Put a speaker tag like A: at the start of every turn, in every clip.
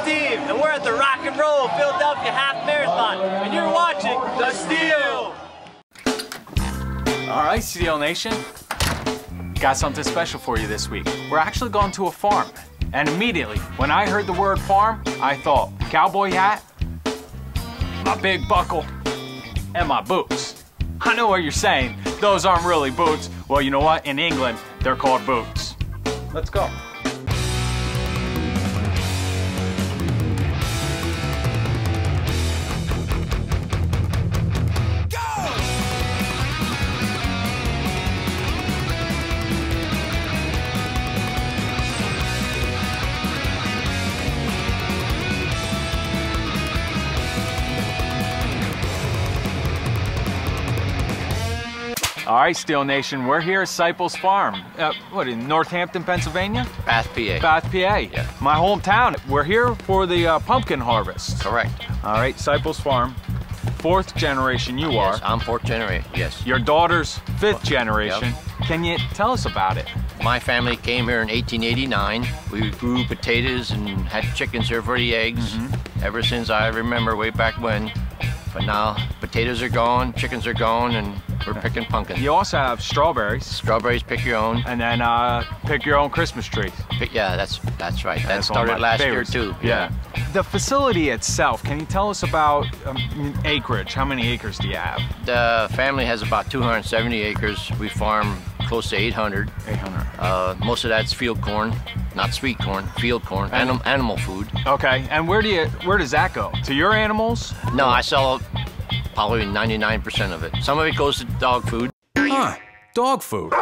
A: Steve, and we're at the Rock and Roll Philadelphia Half Marathon, and you're watching The Steel.
B: All right, Steel Nation, got something special for you this week. We're actually going to a farm, and immediately when I heard the word farm, I thought cowboy hat, my big buckle, and my boots. I know what you're saying, those aren't really boots. Well, you know what? In England, they're called boots. Let's go. All right, Steel Nation, we're here at Seiple's Farm. What, in Northampton, Pennsylvania?
C: Bath, PA.
B: Bath, PA.
C: Yeah.
B: My hometown. We're here for the pumpkin harvest.
C: Correct.
B: All right, Seiple's Farm. 4th generation you are.
C: Yes, I'm 4th generation, yes.
B: Your daughter's 5th generation. Yep. Can you tell us about it?
C: My family came here in 1889. We grew potatoes and had chickens here for the eggs. Ever since I remember way back when. But now potatoes are gone, chickens are gone, and we're picking pumpkins.
B: You also have strawberries.
C: Strawberries, pick your own.
B: And then pick your own Christmas tree.
C: Yeah, that's right. That started last year too.
B: Yeah. The facility itself, can you tell us about acreage? How many acres do you have?
C: The family has about 270 acres. We farm close to 800.
B: 800.
C: Most of that's field corn, not sweet corn, field corn, animal food.
B: Okay, and where does that go? To your animals?
C: No, I sell probably 99% of it. Some of it goes to dog food.
B: Huh, dog food.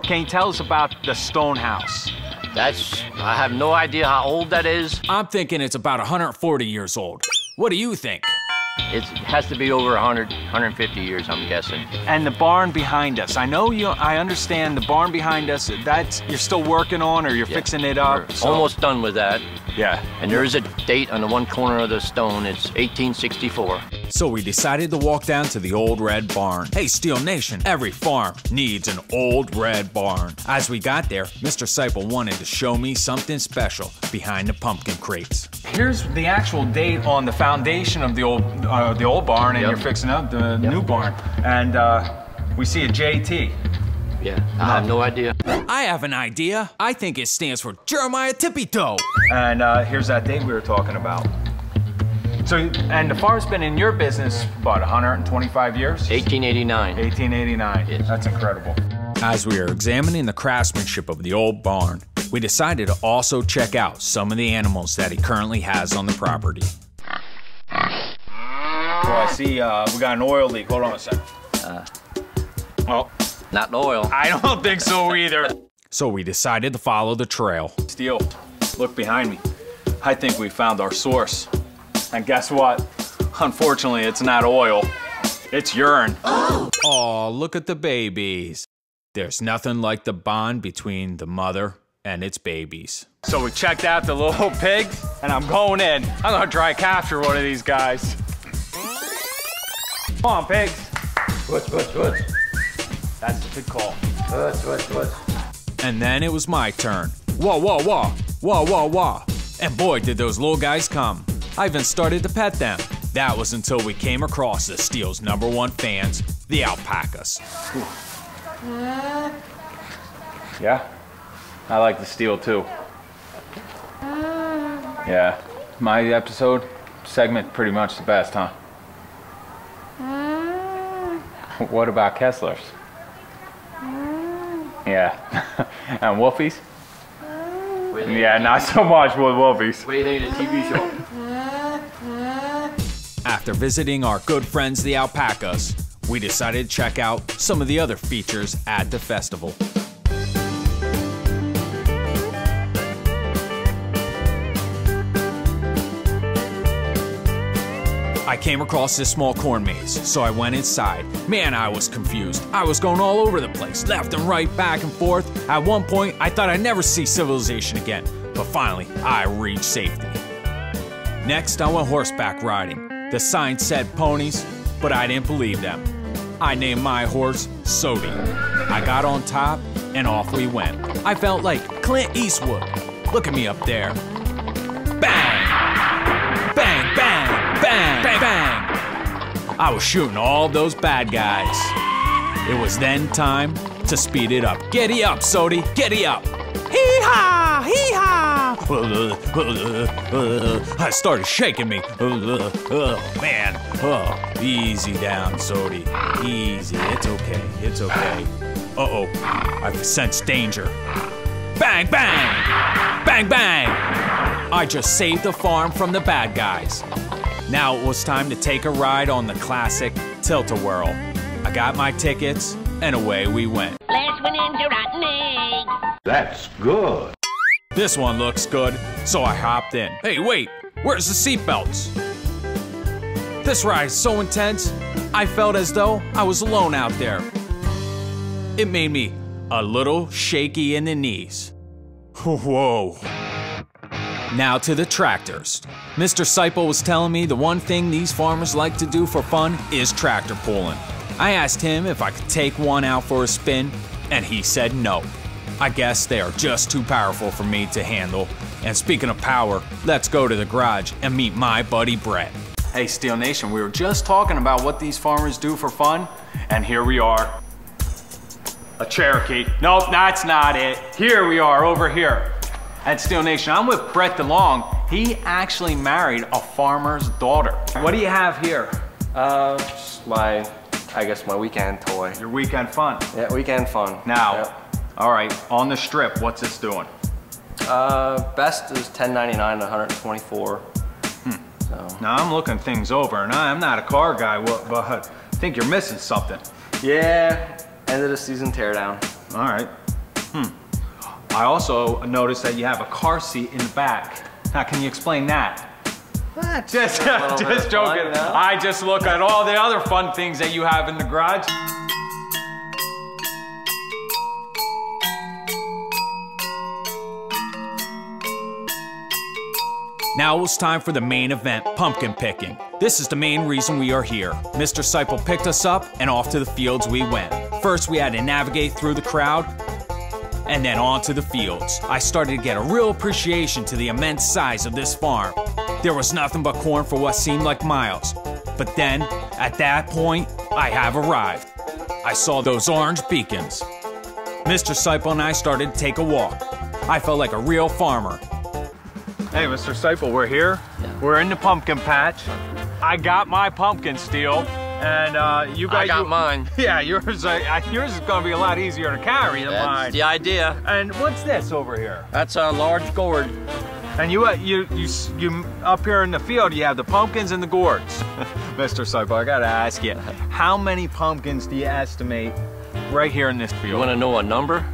B: Can you tell us about the stone house?
C: I have no idea how old that is.
D: I'm thinking it's about 140 years old. What do you think?
C: It has to be over 100, 150 years, I'm guessing.
B: And the barn behind us. I understand the barn behind us, that's you're still working on, or you're fixing it up.
C: So. Almost done with that.
B: Yeah.
C: And there is a date on the one corner of the stone. It's 1864.
D: So we decided to walk down to the old red barn. Hey, Steel Nation, every farm needs an old red barn. As we got there, Mr. Seiple wanted to show me something special behind the pumpkin crates.
B: Here's the actual date on the foundation of the old barn, and you're fixing up the new barn. And we see a JT.
C: Yeah, I have no idea.
D: I have an idea. I think it stands for Jeremiah Tippy Toe.
B: And here's that date we were talking about. So, and the farm's been in your business, about 125 years?
C: 1889.
B: 1889.
C: Yes.
B: That's incredible.
D: As we were examining the craftsmanship of the old barn, we decided to also check out some of the animals that he currently has on the property.
B: Oh, I see we got an oil leak. Hold on a second. Oh.
C: Not oil.
B: I don't think so either.
D: So we decided to follow the trail.
B: Steel, look behind me. I think we found our source. And guess what? Unfortunately, it's not oil. It's urine.
D: Oh, look at the babies. There's nothing like the bond between the mother and its babies.
B: So we checked out the little pig, and I'm going in. I'm gonna try to capture one of these guys. Come on, pigs.
C: What?
B: That's a good call.
C: What?
D: And then it was my turn. Wah, wah, wah, wah, wah, wah. And boy, did those little guys come. I even started to pet them. That was until we came across the Steel's #1 fans, the Alpacas.
B: Yeah, I like the Steel too. Yeah, my episode segment pretty much the best, huh? What about Kessler's? Yeah, and Wolfie's? Yeah, not so much with Wolfie's.
C: What do you think of the TV show?
D: After visiting our good friends, the Alpacas, we decided to check out some of the other features at the festival. I came across this small corn maze, so I went inside. Man, I was confused. I was going all over the place, left and right, back and forth. At one point, I thought I'd never see civilization again, but finally, I reached safety. Next, I went horseback riding. The sign said ponies, but I didn't believe them. I named my horse Sody. I got on top, and off we went. I felt like Clint Eastwood. Look at me up there. Bang! I was shooting all those bad guys. It was then time to speed it up. Giddy up, Sodi, giddy up. Hee-haw, hee-haw. I started shaking me. Oh, man. Oh, easy down, Sodi. Easy, it's okay, it's okay. Uh-oh, I've sensed danger. Bang, bang! Bang, bang! I just saved the farm from the bad guys. Now it was time to take a ride on the classic Tilt-A-Whirl. I got my tickets, and away we went.
E: Last one into rotten egg.
F: That's good.
D: This one looks good, so I hopped in. Hey, wait, where's the seatbelts? This ride is so intense, I felt as though I was alone out there. It made me a little shaky in the knees. Whoa. Now to the tractors. Mr. Seiple was telling me the one thing these farmers like to do for fun is tractor pulling. I asked him if I could take one out for a spin, and he said no. I guess they are just too powerful for me to handle. And speaking of power, let's go to the garage and meet my buddy Brett.
B: Hey, Steel Nation, we were just talking about what these farmers do for fun, and here we are. A Cherokee. Nope, that's not it. Here we are, over here. At Steel Nation, I'm with Brett DeLong. He actually married a farmer's daughter. What do you have here?
G: Just my weekend toy.
B: Your weekend fun.
G: Yeah, weekend fun.
B: Now,
G: Yep.
B: all right, on the strip, what's this doing?
G: Best is $10.99 to $124. So.
B: Now, I'm looking things over, and I'm not a car guy, but I think you're missing something.
G: Yeah, end of the season teardown.
B: All right. I also noticed that you have a car seat in the back. Now, can you explain that? Just joking.
G: Fun, you know?
B: I just look at all the other fun things that you have in the garage.
D: Now it was time for the main event, pumpkin picking. This is the main reason we are here. Mr. Seiple picked us up, and off to the fields we went. First, we had to navigate through the crowd, and then onto the fields. I started to get a real appreciation to the immense size of this farm. There was nothing but corn for what seemed like miles. But then, at that point, I have arrived. I saw those orange beacons. Mr. Seiple and I started to take a walk. I felt like a real farmer.
B: Hey, Mr. Seiple, we're here. Yeah. We're in the pumpkin patch. I got my pumpkin, Steel. And you guys—
C: I got mine.
B: Yeah, yours is gonna be a lot easier to carry than mine.
C: That's the idea.
B: And what's this over here?
C: That's a large gourd.
B: And you up here in the field, you have the pumpkins and the gourds. Mr. Seiple, I gotta ask you, how many pumpkins do you estimate right here in this field?
C: You want to know a number?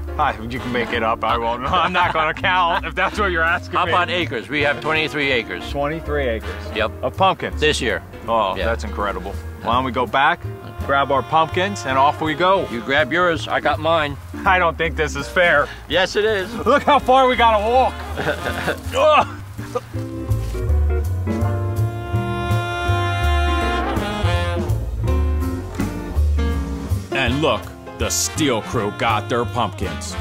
B: You can make it up. I won't. I'm not gonna count if that's what you're asking
C: How
B: me.
C: about acres? We have 23 acres.
B: 23 acres.
C: Yep.
B: Of pumpkins.
C: This year.
B: Oh,
C: Yeah.
B: That's incredible. Why don't we go back, grab our pumpkins, and off we go.
C: You grab yours, I got mine.
B: I don't think this is fair.
C: Yes, it is.
B: Look how far we gotta walk. Ugh.
D: And look, the Steel crew got their pumpkins.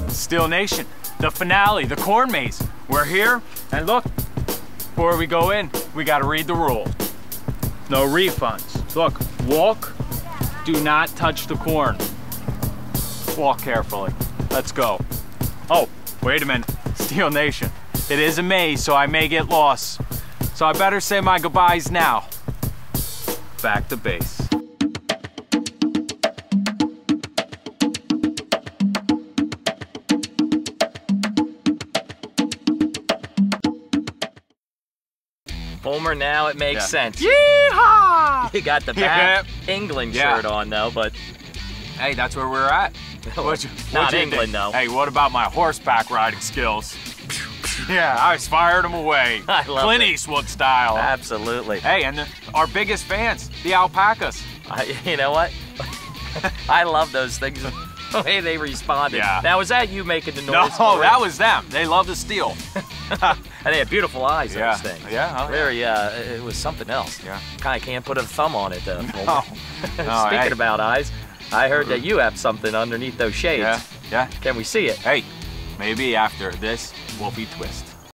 B: Steel Nation, the finale, the corn maze. We're here, and look, before we go in, we gotta read the rules. No refunds. Look, walk, do not touch the corn. Walk carefully. Let's go. Oh, wait a minute, Steel Nation. It is a maze, so I may get lost. So I better say my goodbyes now. Back to base.
H: Homer, now it makes sense.
B: Yeehaw!
H: You got the bad England shirt on though, but
B: Hey, that's where we're at.
H: not England though.
B: Hey, what about my horseback riding skills? Yeah, I fired them away.
H: I love
B: Clint
H: it.
B: Eastwood style.
H: Absolutely.
B: Hey, and our biggest fans, the Alpacas.
H: You know what? I love those things. The way they responded.
B: Yeah.
H: Now, was that you making the noise?
B: No, that was them. They love to steal.
H: And they have beautiful eyes,
B: Yeah.
H: those things.
B: Yeah, oh, yeah.
H: Very, it was something else.
B: Yeah.
H: Kind of can't put a thumb on it, though.
B: No.
H: Speaking about eyes, I heard that you have something underneath those shades.
B: Yeah, yeah.
H: Can we see it?
B: Hey, maybe after this, we'll be twist.